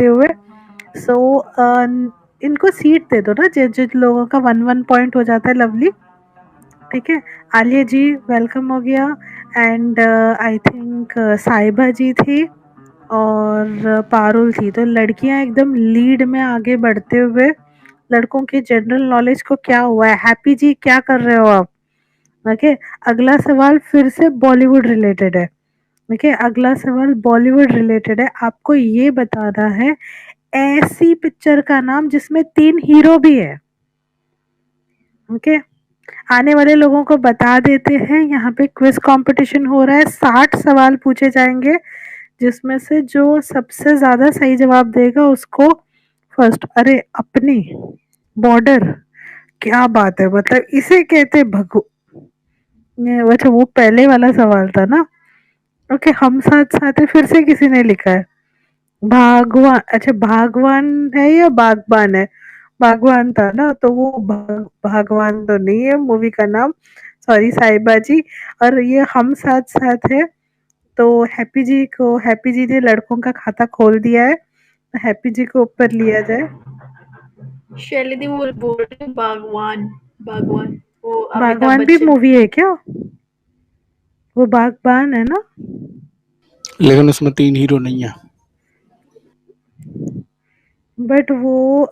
बढ़ते हुए। सो इनको सीट दे दो ना, जिन लोगों का 1-1 पॉइंट हो जाता है। लवली, ठीक है। आलिया जी वेलकम हो गया। एंड आई थिंक साहिबा जी थी और पारुल थी। तो लड़कियां एकदम लीड में आगे बढ़ते हुए। लड़कों की जनरल नॉलेज को क्या हुआ है? हैप्पी जी क्या कर रहे हो आप? ओके, अगला सवाल फिर से बॉलीवुड रिलेटेड है। ओके, अगला सवाल बॉलीवुड रिलेटेड है। आपको ये बताना है ऐसी पिक्चर का नाम जिसमें 3 हीरो भी है। ओके, आने वाले लोगों को बता देते हैं, यहाँ पे क्विज कंपटीशन हो रहा है। 60 सवाल पूछे जाएंगे, जिसमें से जो सबसे ज्यादा सही जवाब देगा उसको फर्स्ट। अरे अपनी बॉर्डर, क्या बात है, मतलब इसे कहते भगु। अच्छा, वो पहले वाला सवाल था ना। ओके, हम साथ साथ है, फिर से किसी ने लिखा है भागवान। अच्छा, भागवान है या बागबान है? बागवान था ना, तो वो भागवान तो नहीं है मूवी का नाम। सॉरी साहिबा जी। और ये हम साथ साथ है। तो हैप्पी जी ने लड़कों का खाता खोल दिया है। हैप्पी जी को ऊपर लिया जाए। शैली दी वो बोल रहे हैं बागवान। बागवान वो अमिताभ बागवान भी बच्चन। मूवी है क्या? वो बागबान है ना? लेकिन उसमें 3 हीरो नहीं है। बट वो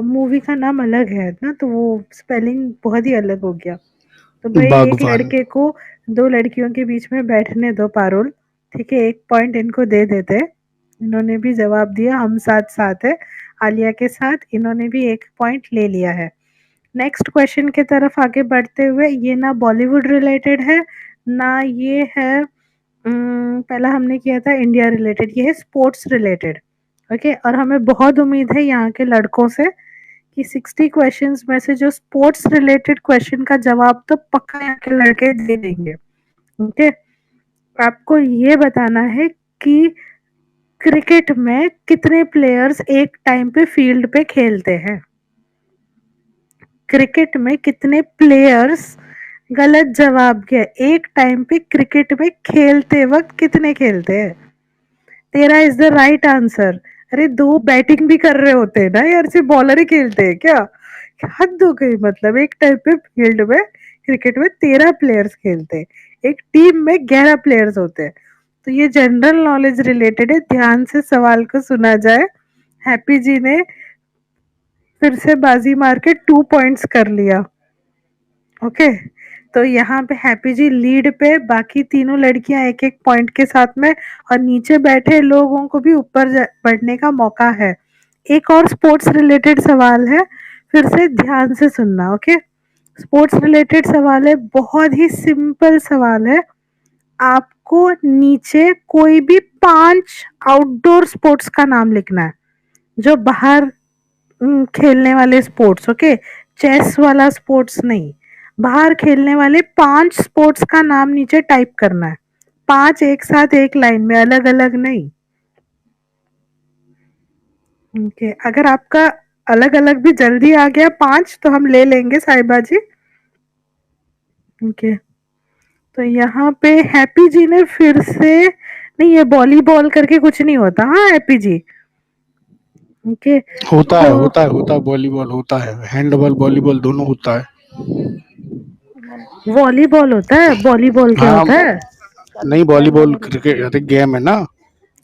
मूवी का नाम अलग है ना, तो वो स्पेलिंग बहुत ही अलग हो गया। तो भाई एक बागवान। लड़के को 2 लड़कियों के बीच में बैठने दो पारुल। ठीक है, 1 पॉइंट इनको दे देते। इन्होंने भी जवाब दिया, हम साथ साथ है। आलिया के साथ इन्होंने भी 1 पॉइंट ले लिया है। नेक्स्ट क्वेश्चन की तरफ आगे बढ़ते हुए, ये ना बॉलीवुड रिलेटेड है ना ये है। पहला हमने किया था इंडिया रिलेटेड, ये है स्पोर्ट्स रिलेटेड। ओके, और हमें बहुत उम्मीद है यहाँ के लड़कों से कि 60 क्वेश्चंस में से जो स्पोर्ट्स रिलेटेड क्वेश्चन का जवाब तो पक्का यहाँ के लड़के दे देंगे। ओके, आपको ये बताना है कि क्रिकेट में कितने प्लेयर्स एक टाइम पे फील्ड पे खेलते हैं? क्रिकेट में कितने प्लेयर्स, गलत जवाब क्या? एक टाइम पे क्रिकेट में खेलते वक्त कितने खेलते हैं? 13 इज द राइट आंसर। अरे 2 बैटिंग भी कर रहे होते हैं ना यार, सिर्फ बॉलर ही खेलते हैं क्या? हद हो गई, मतलब एक टाइम पे फील्ड में क्रिकेट में 13 प्लेयर्स खेलते हैं, एक टीम में 11 प्लेयर्स होते हैं। तो ये जनरल नॉलेज रिलेटेड है, ध्यान से सवाल को सुना जाए। हैप्पी जी ने फिर से बाजी मार के 2 पॉइंट्स कर लिया। ओके, तो यहाँ पे हैप्पी जी लीड पे, बाकी तीनों लड़कियां 1-1 पॉइंट के साथ में। और नीचे बैठे लोगों को भी ऊपर बढ़ने का मौका है। एक और स्पोर्ट्स रिलेटेड सवाल है, फिर से ध्यान से सुनना। ओके, स्पोर्ट्स रिलेटेड सवाल है, बहुत ही सिंपल सवाल है। आपको नीचे कोई भी 5 आउटडोर स्पोर्ट्स का नाम लिखना है, जो बाहर खेलने वाले स्पोर्ट्स। ओके, चेस वाला स्पोर्ट्स नहीं, बाहर खेलने वाले 5 स्पोर्ट्स का नाम नीचे टाइप करना है। 5 एक साथ एक लाइन में, अलग अलग नहीं। ओके, अगर आपका अलग अलग भी जल्दी आ गया 5 तो हम ले लेंगे साहिबा जी। ओके, तो यहाँ पे हैप्पी जी ने फिर से, नहीं ये वॉलीबॉल करके कुछ नहीं होता। हाँ हैप्पी जी। ओके, होता है, तो होता है, होता है, वॉलीबॉल होता है, हैंडबॉल वॉलीबॉल दोनों होता है। वॉलीबॉल होता है? वॉलीबॉल क्या हाँ, होता है? नहीं वॉलीबॉल क्रिकेट अरे गेम है ना।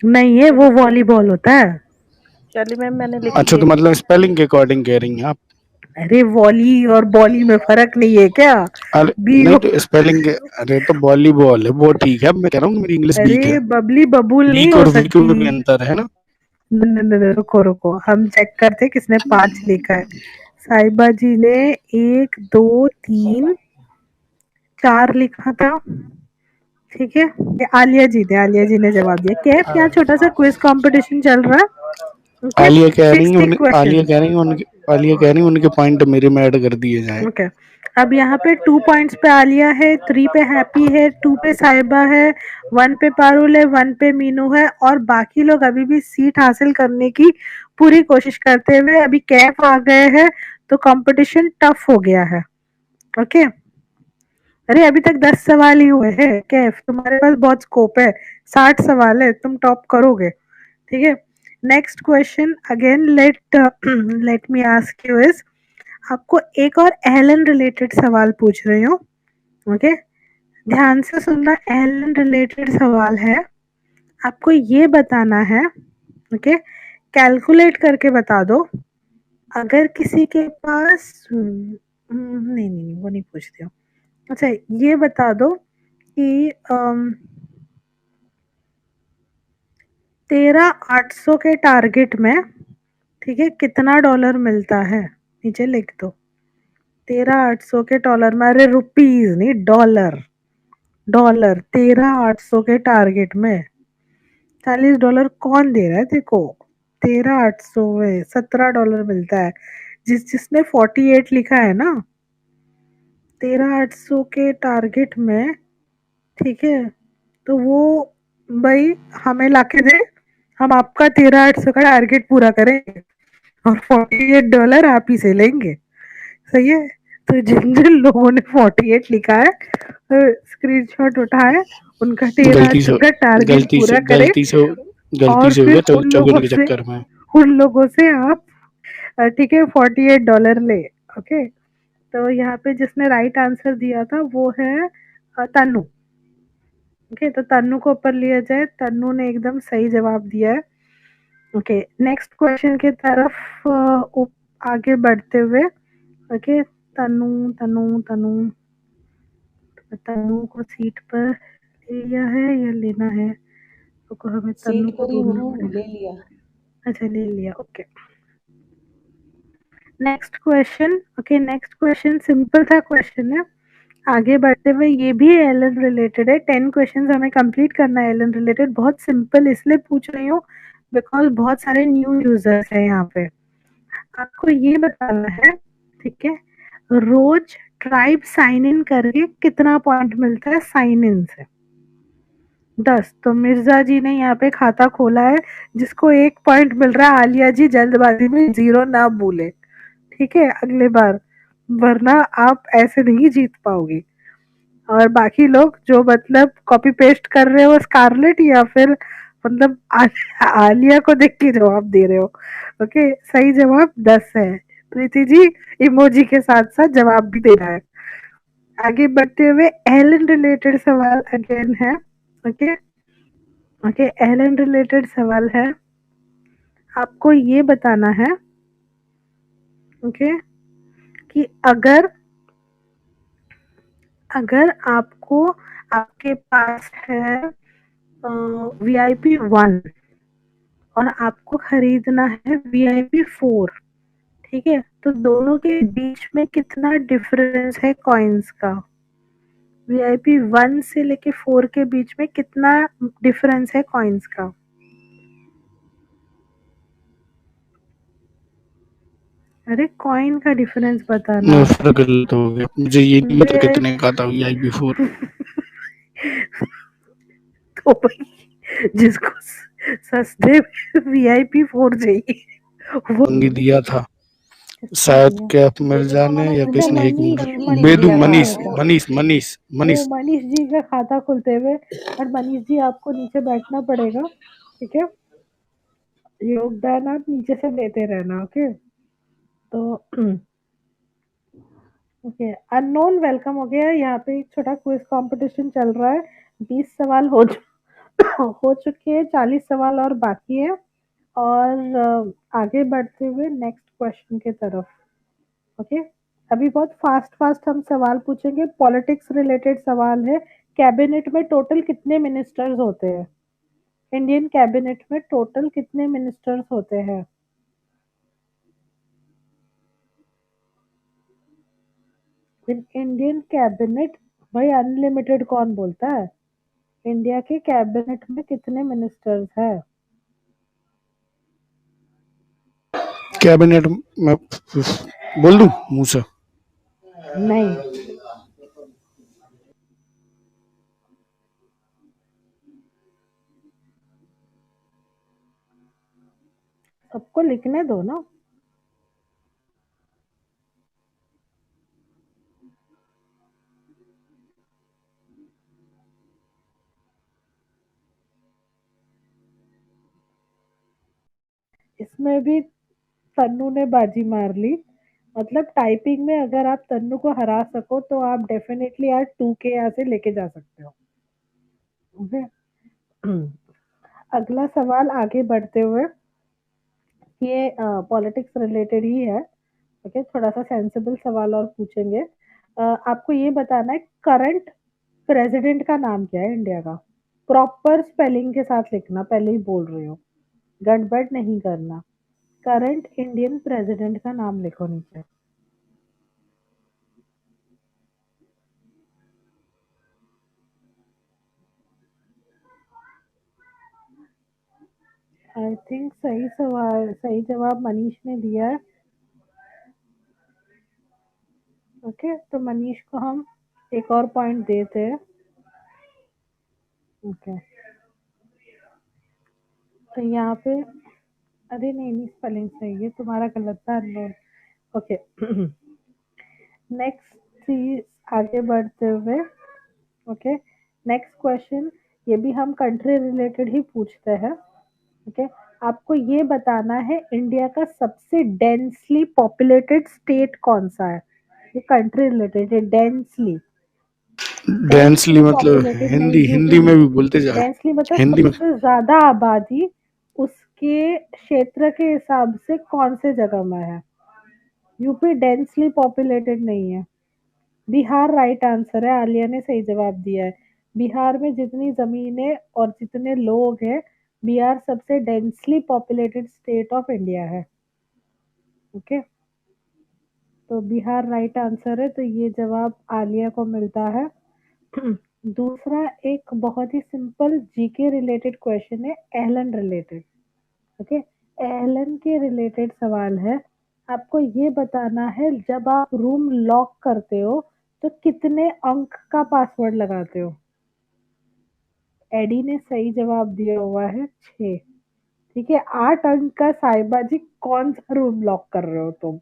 नहीं है, वो वॉलीबॉल होता है। शैली मैम मैंने लिख अच्छा, लिया। तो मतलब स्पेलिंग के अकॉर्डिंग कह रही हैं आप? अरे वॉली और बॉली में फर्क नहीं है क्या? अरे बी नहीं, हो। तो स्पेलिंग के, अरे तो वॉलीबॉल है वो, ठीक है। अब मैं कह रहा हूँ कि मेरी इंग्लिश वीक है। अरे बबली बबूल नहीं वीक हो और वीक सकती। में भी अंतर है ना। रुको रुको, हम चेक करते किसने 5 लिखा है। साहिबा जी ने 1 2 3 4 लिखा था। ठीक है, ये आलिया जी ने जवाब दिया। कैफ, यहाँ छोटा सा क्विज कंपटीशन चल रहा है। ओके, आलिया कह रही है 60 क्वेश्चंस। आलिया कह रही है उनके पॉइंट मेरे में ऐड कर दिए जाएं। ओके, अब यहाँ पे 2 पॉइंट्स पे आलिया है, 3 पे हैप्पी है, 2 पे साहिबा है, 1 पे पारुल है, 1 पे मीनू है। और बाकी लोग अभी भी सीट हासिल करने की पूरी कोशिश करते हुए। अभी कैफ आ गए हैं, तो कंपटीशन टफ हो गया है। ओके, अरे अभी तक 10 सवाल ही हुए हैं। कैफ, तुम्हारे पास बहुत स्कोप है, 60 सवाल है, तुम टॉप करोगे। ठीक है, next question again let me ask you is, आपको एक और एलन रिलेटेड सवाल पूछ रही हूँ, ओके? ध्यान से सुनना, एलन रिलेटेड सवाल है, आपको ये बताना है, ओके? कैलकुलेट करके बता दो, अगर किसी के पास नहीं नहीं नहीं, वो नहीं पूछती हूँ। अच्छा, ये बता दो कि 13,800 के टारगेट में, ठीक है, कितना डॉलर मिलता है? नीचे लिख दो, 13,800 के डॉलर में, अरे रुपीज नहीं, डॉलर, डॉलर 13,800 के टारगेट में $40 कौन दे रहा है देखो? 13,800 में $17 मिलता है। जिसने 48 लिखा है ना, 13,800 के टारगेट में, ठीक है, तो वो भाई हमें लाके दे, हम आपका 13,800 का टारगेट पूरा करेंगे और $48 आप ही से लेंगे। सही है? तो जिन जिन लोगों ने 48 लिखा है, स्क्रीनशॉट उठाए, उनका गलती से 13,800 का टारगेट गलती से पूरा करे, गलती से गलती और से हो फिर गया चौगुने के चक्कर में। उन लोगों से आप ठीक है $48 ले। ओके, तो यहाँ पे जिसने राइट आंसर दिया था वो है तन्नू। ओके, तो तन्नू को ऊपर लिया जाए, तन्नू ने एकदम सही जवाब दिया है। ओके, नेक्स्ट क्वेश्चन की तरफ आगे बढ़ते हुए, ओके, तन्नू तन्नू तन्नू तन्नू को सीट पर लिया है या लेना है? तो हमें तन्नू सीट को पर ही ढूंढना हूँ, पड़ेगा। ले लिया। अच्छा, ले लिया, okay. Next question, okay, next question simple था क्वेश्चन है। आगे बढ़ते हुए ये भी एलन रिलेटेड है, 10 क्वेश्चन हमें कंप्लीट करना है एलन रिलेटेड। बहुत सिंपल इसलिए पूछ रही हूँ बिकॉज बहुत सारे न्यू यूजर्स हैं यहाँ पे। आपको ये बताना है, ठीक है, रोज ट्राइब साइन इन करके कितना पॉइंट मिलता है साइन इन से? 10। तो मिर्जा जी ने यहाँ पे खाता खोला है, जिसको 1 पॉइंट मिल रहा है। आलिया जी जल्दबाजी में 0 ना भूले, ठीक है, अगले बार, वरना आप ऐसे नहीं जीत पाओगी। और बाकी लोग जो मतलब कॉपी पेस्ट कर रहे हो स्कारलेट, या फिर मतलब आलिया को देख के जवाब दे रहे हो। ओके, सही जवाब 10 है। प्रीति जी इमोजी के साथ साथ जवाब भी देना है। आगे बढ़ते हुए एलन रिलेटेड सवाल अगेन है। ओके, ओके, एलन रिलेटेड सवाल है, आपको ये बताना है, ओके, कि अगर अगर आपको, आपके पास है VIP 1 और आपको खरीदना है VIP 4, ठीक है, तो दोनों के बीच में कितना डिफरेंस है कॉइन्स का? VIP 1 से लेके 4 के बीच में कितना डिफरेंस है कॉइन्स का? अरे कॉइन का डिफरेंस बताना। फर्क गलत हो गया, मुझे ये नहीं पता कितने का था VIP 4। तो भाई जिसको सस्ते VIP 4 चाहिए वो मंगी दिया था किसने शायद, दिया? क्या मिर्जा ने या मैंने किसने, एक मनीष ने बेदू, दिया था मनीष मेरे को। मनीष मनीष वो मनीष मनीष जी का खाता खुलते हुए, और मनीष जी आपको नीचे बैठना पड़ेगा, ठीक है, योगदान आप नीचे से देते रहना। ओके, तो ओके, अननोन वेलकम हो गया। यहाँ पे एक छोटा क्विज कंपटीशन चल रहा है, 20 सवाल हो चुके हैं, 40 सवाल और बाकी है। और आगे बढ़ते हुए नेक्स्ट क्वेश्चन की तरफ, ओके, अभी बहुत फास्ट फास्ट हम सवाल पूछेंगे, पॉलिटिक्स रिलेटेड सवाल है। कैबिनेट में टोटल कितने मिनिस्टर्स होते हैं? इंडियन कैबिनेट में टोटल कितने मिनिस्टर्स होते हैं? इंडियन कैबिनेट, भाई अनलिमिटेड कौन बोलता है? इंडिया के कैबिनेट में कितने मिनिस्टर्स है? कैबिनेट में बोल दूं मुंह से? नहीं, सबको लिखने दो ना। इसमें भी तन्नू ने बाजी मार ली। मतलब टाइपिंग में अगर आप तन्नू को हरा सको तो आप डेफिनेटली आज 2K यहाँ से लेके जा सकते हो। ओके। अगला सवाल आगे बढ़ते हुए, ये पॉलिटिक्स रिलेटेड ही है। ओके, थोड़ा सा सेंसिबल सवाल और पूछेंगे। आपको ये बताना है करंट प्रेसिडेंट का नाम क्या है इंडिया का। प्रॉपर स्पेलिंग के साथ लिखना, पहले ही बोल रही हूँ, गड़बड़ नहीं करना। करंट इंडियन प्रेसिडेंट का नाम लिखो नीचे। आई थिंक सही सवाल, सही जवाब मनीष ने दिया है। ओके, तो मनीष को हम एक और पॉइंट देते हैं। ओके, तो यहाँ पे, अरे नहीं नहीं, स्पेलिंग सही है, तुम्हारा गलत था, अननोन। ओके। नेक्स्ट चीज आगे बढ़ते हुए। ओके, नेक्स्ट क्वेश्चन, ये भी हम कंट्री रिलेटेड ही पूछते हैं। ओके, आपको ये बताना है इंडिया का सबसे डेंसली पॉपुलेटेड स्टेट कौन सा है। ये कंट्री रिलेटेड है, डेंसली। डेंसली डेंसली मतलब पॉपुलेटेड नहीं, हिंदी यूपी हिंदी में नहीं। भी बोलते जा। डेंसली मतलब हिंदी में सबसे ज्यादा आबादी उसके क्षेत्र के हिसाब से कौन से जगह में है। यूपी डेंसली पॉपुलेटेड नहीं है। बिहार राइट आंसर है, आलिया ने सही जवाब दिया है। बिहार में जितनी जमीनें और जितने लोग हैं, बिहार सबसे densely populated state of India है। ओके, तो बिहार राइट आंसर है, तो ये जवाब आलिया को मिलता है। दूसरा एक बहुत ही सिंपल जीके रिलेटेड क्वेश्चन है, एलन रिलेटेड। ओके, एलन के रिलेटेड सवाल है। आपको ये बताना है जब आप रूम लॉक करते हो तो कितने अंक का पासवर्ड लगाते हो। एडी ने सही जवाब दिया हुआ है 6। ठीक है, 8 अंक का साहिबा जी कौन सा रूम लॉक कर रहे हो तुम।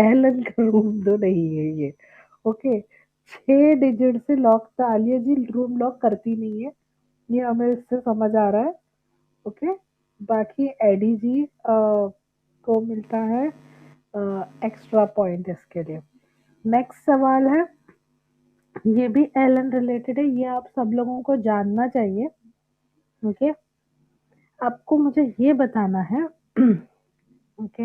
एलन का रूम तो नहीं है ये। ओके, 6 डिजिट से लॉक तो आलिया जी रूम लॉक करती नहीं है, ये हमें इससे समझ आ रहा है। ओके, बाकी एडी जी को मिलता है एक्स्ट्रा पॉइंट इसके लिए। नेक्स्ट सवाल है, ये भी एलन रिलेटेड है, ये आप सब लोगों को जानना चाहिए। ओके, आपको मुझे ये बताना है। ओके,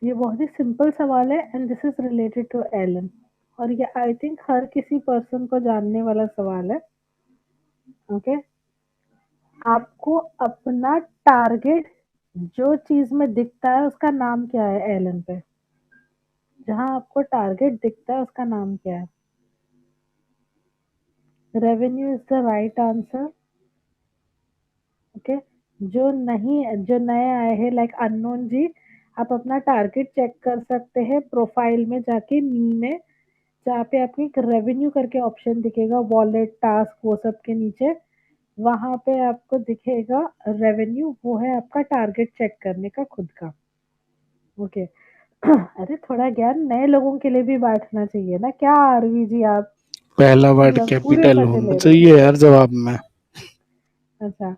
ये बहुत ही सिंपल सवाल है and this is related to Allen, और ये आई थिंक हर किसी पर्सन को जानने वाला सवाल है। ओके, आपको अपना टारगेट जो चीज में दिखता है उसका नाम क्या है एलन पे। जहां आपको टारगेट दिखता है उसका नाम क्या है। Revenue is the right answer. Okay, जो नए आए हैं लाइक अननोन जी, आप अपना टारगेट चेक कर सकते हैं प्रोफाइल में जाके, मी में, जहाँ पे आपको एक रेवेन्यू करके ऑप्शन दिखेगा, वॉलेट टास्क वो सब के नीचे, वहां पे आपको दिखेगा रेवेन्यू, वो है आपका टारगेट चेक करने का खुद का। ओके। अरे थोड़ा ज्ञान नए लोगों के लिए भी बांटना चाहिए ना, क्या आरवी जी आप पहला वर्ड मतलब पूरे कैपिटल मजे होना ले रहे हो। चाहिए यार जवाब में। अच्छा।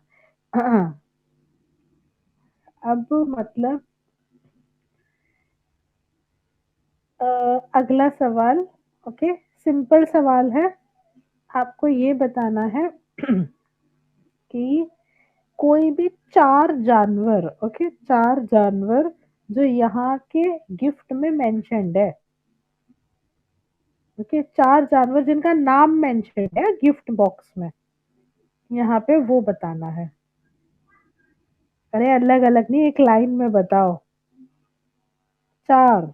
अब मतलब अ, अगला सवाल। ओके, सिंपल सवाल है। आपको ये बताना है कि कोई भी 4 जानवर, ओके, 4 जानवर जो यहाँ के गिफ्ट में मेंशन्ड है। ओके, 4 जानवर जिनका नाम मेंशन्ड है गिफ्ट बॉक्स में, यहाँ पे वो बताना है। अरे अलग अलग नहीं, एक लाइन में बताओ। 4।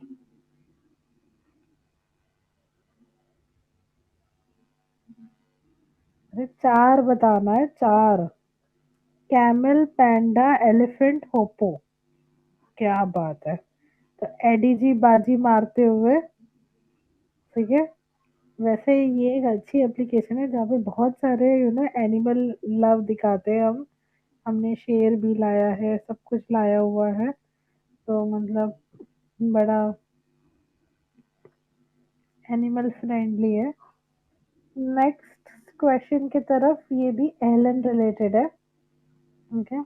अरे 4 बताना है, 4। कैमल, पैंडा, एलिफेंट, होपो। क्या बात है। तो एडी जी बाजी मारते हुए। ठीक है, वैसे ये एक अच्छी एप्लीकेशन है जहाँ पे बहुत सारे एनिमल लव दिखाते हैं हम। हमने शेर भी लाया है, सब कुछ लाया हुआ है, तो मतलब बड़ा एनिमल फ्रेंडली है। नेक्स्ट क्वेश्चन की तरफ, ये भी एलन रिलेटेड है। ओके,